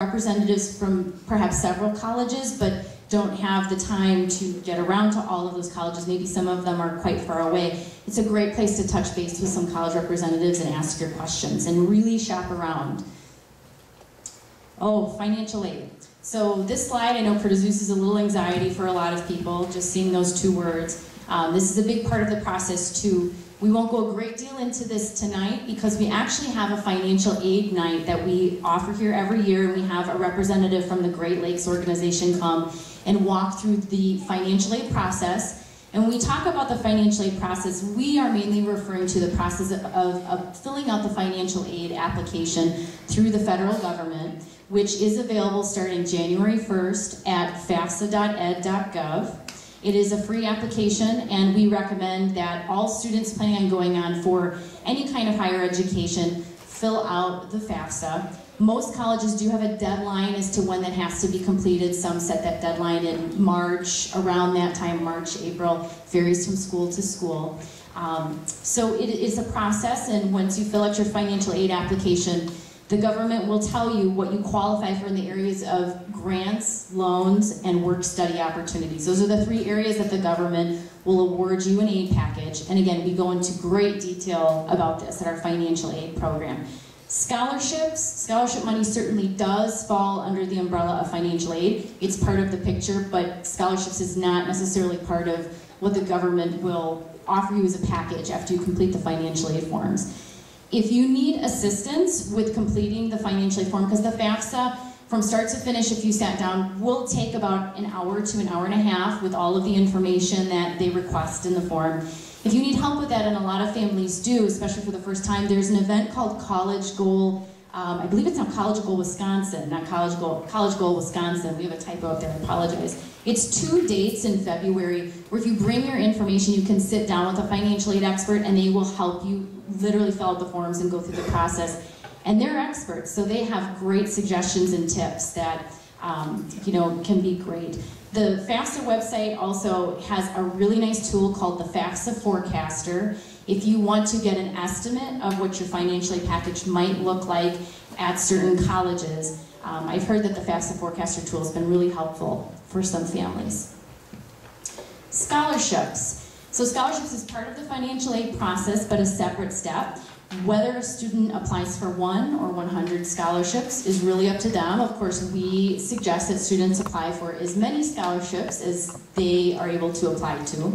representatives from perhaps several colleges, but don't have the time to get around to all of those colleges. Maybe some of them are quite far away. It's a great place to touch base with some college representatives and ask your questions and really shop around. Oh, financial aid. So this slide I know produces a little anxiety for a lot of people, just seeing those two words. This is a big part of the process too. We won't go a great deal into this tonight because we actually have a financial aid night that we offer here every year, and we have a representative from the Great Lakes organization come and walk through the financial aid process. And when we talk about the financial aid process, we are mainly referring to the process of filling out the financial aid application through the federal government, which is available starting January 1st at fafsa.ed.gov. It is a free application, and we recommend that all students planning on going on for any kind of higher education fill out the FAFSA. Most colleges do have a deadline as to when that has to be completed. Some set that deadline in March, around that time, March, April, varies from school to school. So it is a process, and once you fill out your financial aid application, the government will tell you what you qualify for in the areas of grants, loans, and work-study opportunities. Those are the three areas that the government will award you an aid package. And again, we go into great detail about this at our financial aid program. Scholarships, scholarship money certainly does fall under the umbrella of financial aid. It's part of the picture, but scholarships is not necessarily part of what the government will offer you as a package after you complete the financial aid forms. If you need assistance with completing the financial aid form, because the FAFSA, from start to finish, if you sat down, will take about an hour to an hour and a half with all of the information that they request in the form. If you need help with that, and a lot of families do, especially for the first time, there's an event called College Goal. I believe it's not College Goal Wisconsin, not College Goal Wisconsin. We have a typo up there, I apologize. It's 2 dates in February where if you bring your information, you can sit down with a financial aid expert and they will help you literally fill out the forms and go through the process. And they're experts, so they have great suggestions and tips that can be great. The FAFSA website also has a really nice tool called the FAFSA Forecaster. If you want to get an estimate of what your financial aid package might look like at certain colleges, I've heard that the FAFSA Forecaster tool has been really helpful for some families. Scholarships. So scholarships is part of the financial aid process, but a separate step. Whether a student applies for 1 or 100 scholarships is really up to them. Of course, we suggest that students apply for as many scholarships as they are able to apply to.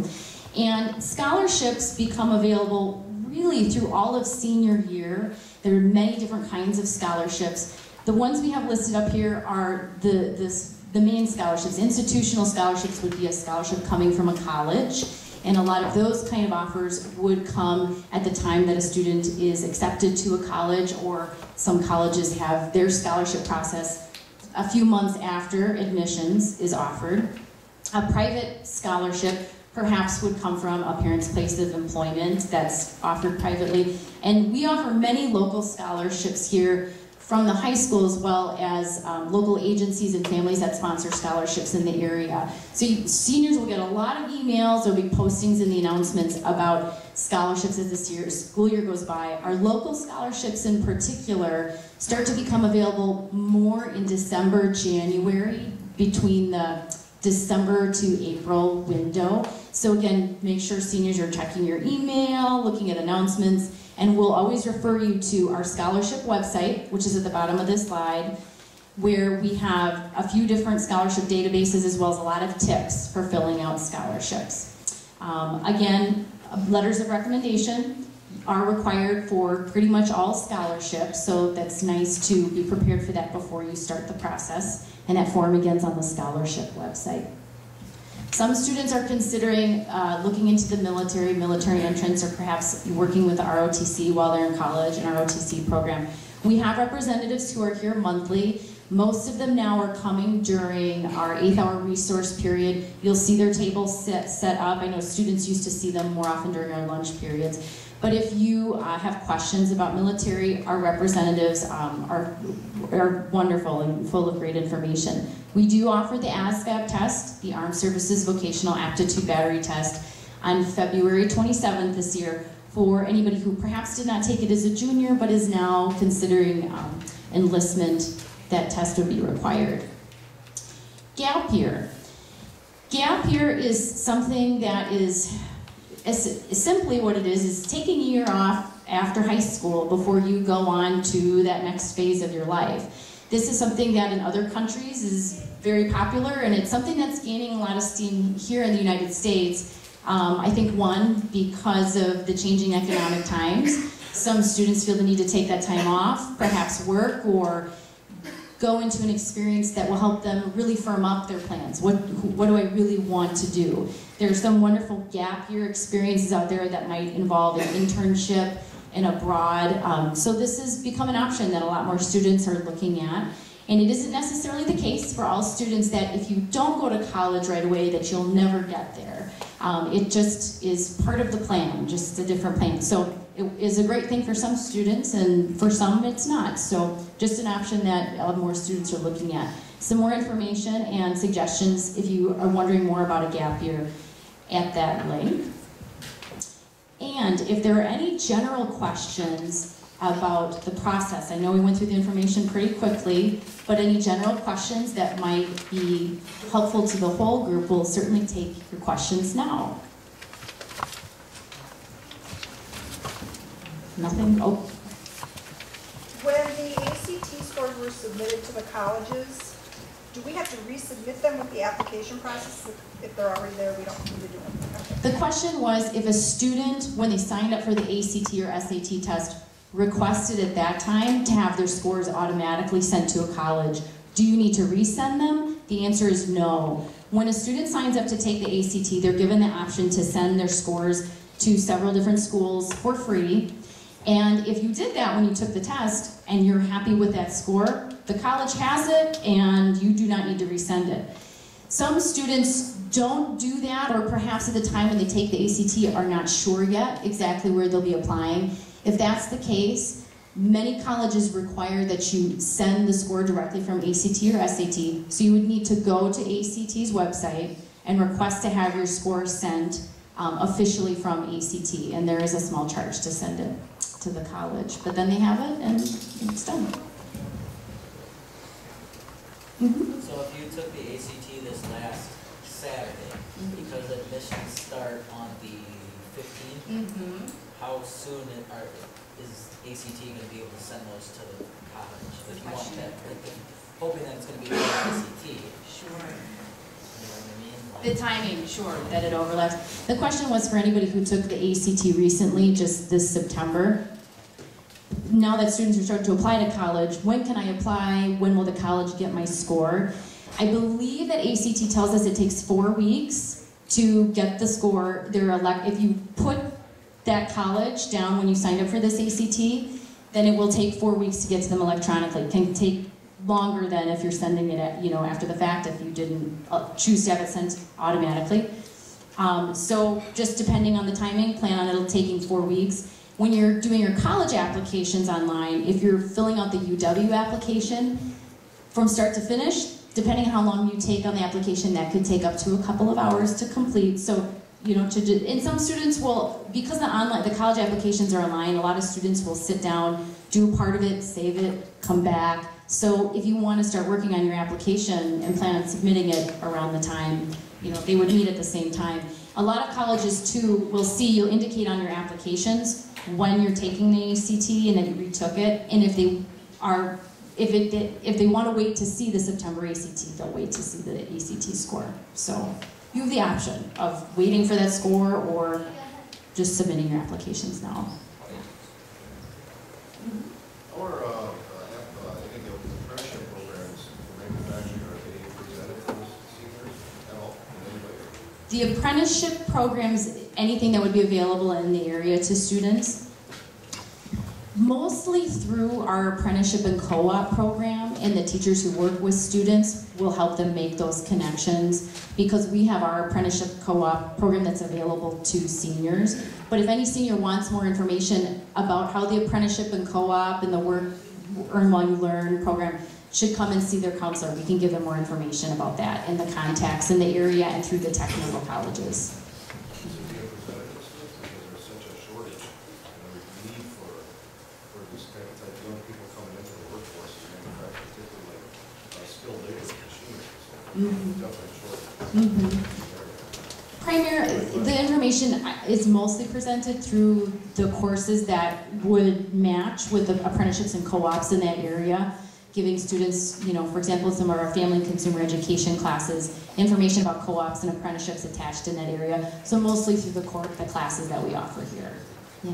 And scholarships become available really through all of senior year. There are many different kinds of scholarships. The ones we have listed up here are the main scholarships. Institutional scholarships would be a scholarship coming from a college. And a lot of those kind of offers would come at the time that a student is accepted to a college, or some colleges have their scholarship process a few months after admissions is offered. A private scholarship perhaps would come from a parent's place of employment that's offered privately. And we offer many local scholarships here from the high school, as well as local agencies and families that sponsor scholarships in the area. So seniors will get a lot of emails. There'll be postings in the announcements about scholarships as the school year goes by. Our local scholarships in particular start to become available more in December, January, between the December to April window. So again, make sure seniors are checking your email, looking at announcements, and we'll always refer you to our scholarship website, which is at the bottom of this slide, where we have a few different scholarship databases as well as a lot of tips for filling out scholarships. Again, letters of recommendation are required for pretty much all scholarships, so that's nice to be prepared for that before you start the process. And that form again is on the scholarship website. Some students are considering looking into the military entrance, or perhaps working with the ROTC while they're in college, an ROTC program. We have representatives who are here monthly. Most of them now are coming during our 8th-hour resource period. You'll see their tables set up. I know students used to see them more often during our lunch periods. But if you have questions about military, our representatives are wonderful and full of great information. We do offer the ASVAB test, the Armed Services Vocational Aptitude Battery Test, on February 27th this year for anybody who perhaps did not take it as a junior but is now considering enlistment that test would be required. Gap year. Gap year is something that is simply what it is taking a year off after high school before you go on to that next phase of your life. This is something that in other countries is very popular, and it's something that's gaining a lot of steam here in the United States. I think one, because of the changing economic times, some students feel the need to take that time off, perhaps work or go into an experience that will help them really firm up their plans. What do I really want to do? There's some wonderful gap year experiences out there that might involve an internship and abroad. So this has become an option that a lot more students are looking at. And it isn't necessarily the case for all students that if you don't go to college right away that you'll never get there. It just is part of the plan, just a different plan. So it is a great thing for some students, and for some it's not. So just an option that more students are looking at. Some more information and suggestions if you are wondering more about a gap year at that link. And if there are any general questions about the process, I know we went through the information pretty quickly, but any general questions that might be helpful to the whole group, we'll certainly take your questions now. Nothing? Oh. When the ACT scores were submitted to the colleges, do we have to resubmit them with the application process? If they're already there, we don't need to do anything. The question was if a student, when they signed up for the ACT or SAT test, requested at that time to have their scores automatically sent to a college, do you need to resend them? The answer is no. When a student signs up to take the ACT, they're given the option to send their scores to several different schools for free. And if you did that when you took the test and you're happy with that score, the college has it and you do not need to resend it. Some students don't do that, or perhaps at the time when they take the ACT are not sure yet exactly where they'll be applying. If that's the case, many colleges require that you send the score directly from ACT or SAT. So you would need to go to ACT's website and request to have your score sent officially from ACT. And there is a small charge to send it to the college. But then they have it and it's done. Mm-hmm. So if you took the ACT this last Saturday, because admissions start on the 15th, how soon is ACT going to be able to send those to the college? If you want that, hoping that it's going to be the ACT. Sure. You know what I mean? Like, The timing, sure, that it overlaps. The question was for anybody who took the ACT recently, just this September. Now that students are starting to apply to college, when can I apply? When will the college get my score? I believe that ACT tells us it takes 4 weeks to get the score. If you put that college down when you signed up for this ACT, then it will take 4 weeks to get to them electronically. It can take longer than if you're sending it after the fact, if you didn't choose to have it sent automatically. So just depending on the timing, plan on it taking 4 weeks. When you're doing your college applications online, if you're filling out the UW application from start to finish, depending on how long you take on the application, that could take up to a couple of hours to complete. So, and some students will, because the college applications are online, a lot of students will sit down, do part of it, save it, come back. So if you want to start working on your application and plan on submitting it around the time, they would meet at the same time. A lot of colleges too you'll indicate on your applications when you're taking the ACT and that you retook it, and if they want to wait to see the September ACT, they'll wait to see the ACT score. So you have the option of waiting for that score or just submitting your applications now. Or any of the apprenticeship programs for manufacturing, are they presented to seniors at all in any way? The apprenticeship programs, anything that would be available in the area to students, mostly through our apprenticeship and co-op program, and the teachers who work with students will help them make those connections, because we have our apprenticeship co-op program that's available to seniors. But if any senior wants more information about how the apprenticeship and co-op and the Earn While You Learn program should come and see their counselor, we can give them more information about that and the contacts in the area and through the technical colleges. Need for this kind of type of young people coming into the workforce, particularly like skilled labor machinery, so Mhm. definitely short. The information is mostly presented through the courses that would match with the apprenticeships and co-ops in that area, giving students, you know, for example, some of our family and consumer education classes, information about co-ops and apprenticeships attached in that area. So mostly through the classes that we offer here. Yeah.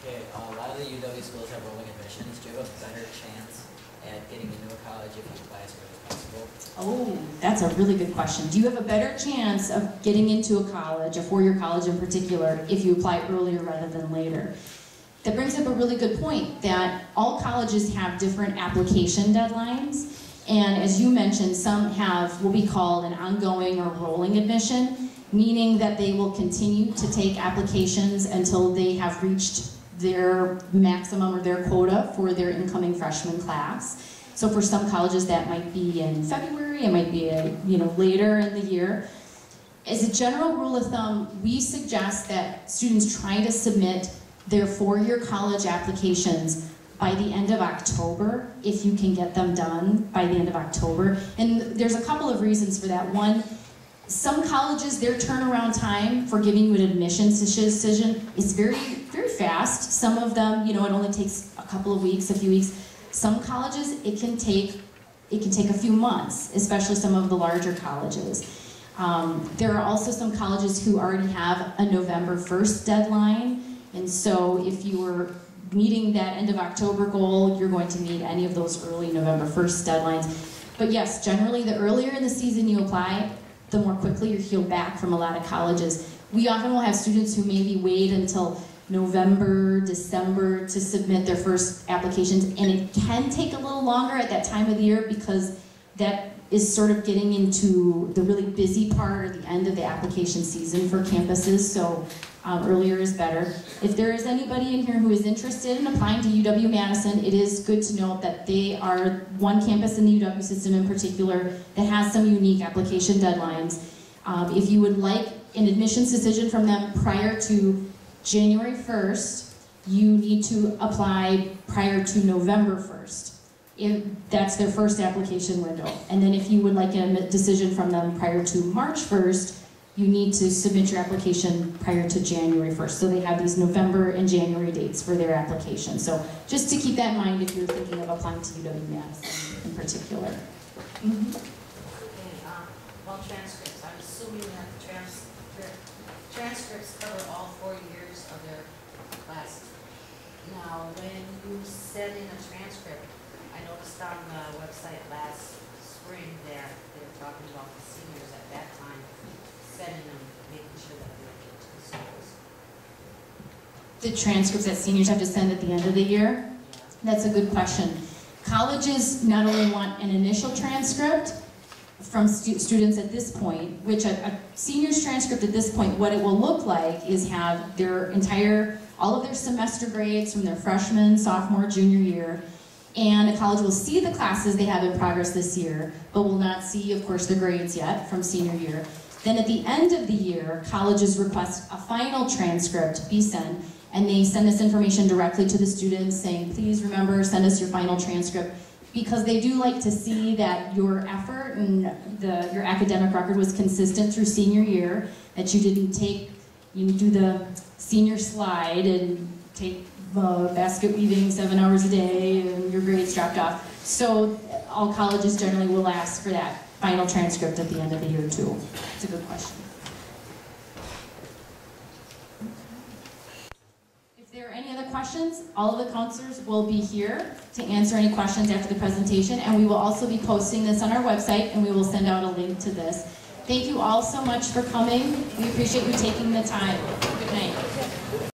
Okay, a lot of the UW schools have rolling admissions. Do you have a better chance at getting into a college if you apply as early as possible? Oh, that's a really good question. Do you have a better chance of getting into a college, a four-year college in particular, if you apply earlier rather than later? That brings up a really good point, that all colleges have different application deadlines. And as you mentioned, some have what we call an ongoing or rolling admission, meaning that they will continue to take applications until they have reached their maximum or their quota for their incoming freshman class. So for some colleges that might be in February, it might be later in the year. As a general rule of thumb, we suggest that students try to submit their four-year college applications by the end of October, if you can get them done by the end of October. And there's a couple of reasons for that. One, some colleges, their turnaround time for giving you an admissions decision is very, very fast. Some of them, it only takes a couple of weeks, a few weeks. Some colleges, it can take a few months, especially some of the larger colleges. There are also some colleges who already have a November 1st deadline, and so if you were meeting that end of October goal, you're going to meet any of those early November 1st deadlines. But yes, generally the earlier in the season you apply, the more quickly you're healed back from a lot of colleges. We often will have students who maybe wait until November, December to submit their first applications, and it can take a little longer at that time of the year because that is sort of getting into the really busy part or the end of the application season for campuses, so earlier is better. If there is anybody in here who is interested in applying to UW-Madison, it is good to know that they are one campus in the UW system in particular that has some unique application deadlines. If you would like an admissions decision from them prior to January 1st, you need to apply prior to November 1st. If that's their first application window. And then if you would like a decision from them prior to March 1st, you need to submit your application prior to January 1st. So they have these November and January dates for their application. So just to keep that in mind if you're thinking of applying to UW-Madison in particular. Mm-hmm. Well, transcripts. I'm assuming that transcripts cover all 4 years of their classes. Now, when you send in a transcript, I noticed on the website last spring that they were talking about the seniors at that time, sending them, making sure that they get to the schools. The transcripts that seniors have to send at the end of the year? That's a good question. Colleges not only want an initial transcript from students at this point, which a senior's transcript at this point, what it will look like is have their all of their semester grades from their freshman, sophomore, junior year, and a college will see the classes they have in progress this year, but will not see, of course, the grades yet from senior year. Then at the end of the year, colleges request a final transcript be sent, and they send this information directly to the students saying, please remember, send us your final transcript, because they do like to see that your effort and your academic record was consistent through senior year, that you didn't do the senior slide and take basket weaving 7 hours a day and your grades dropped off. So all colleges generally will ask for that final transcript at the end of the year too. It's a good question. If there are any other questions, all of the counselors will be here to answer any questions after the presentation, and we will also be posting this on our website, and we will send out a link to this. Thank you all so much for coming. We appreciate you taking the time.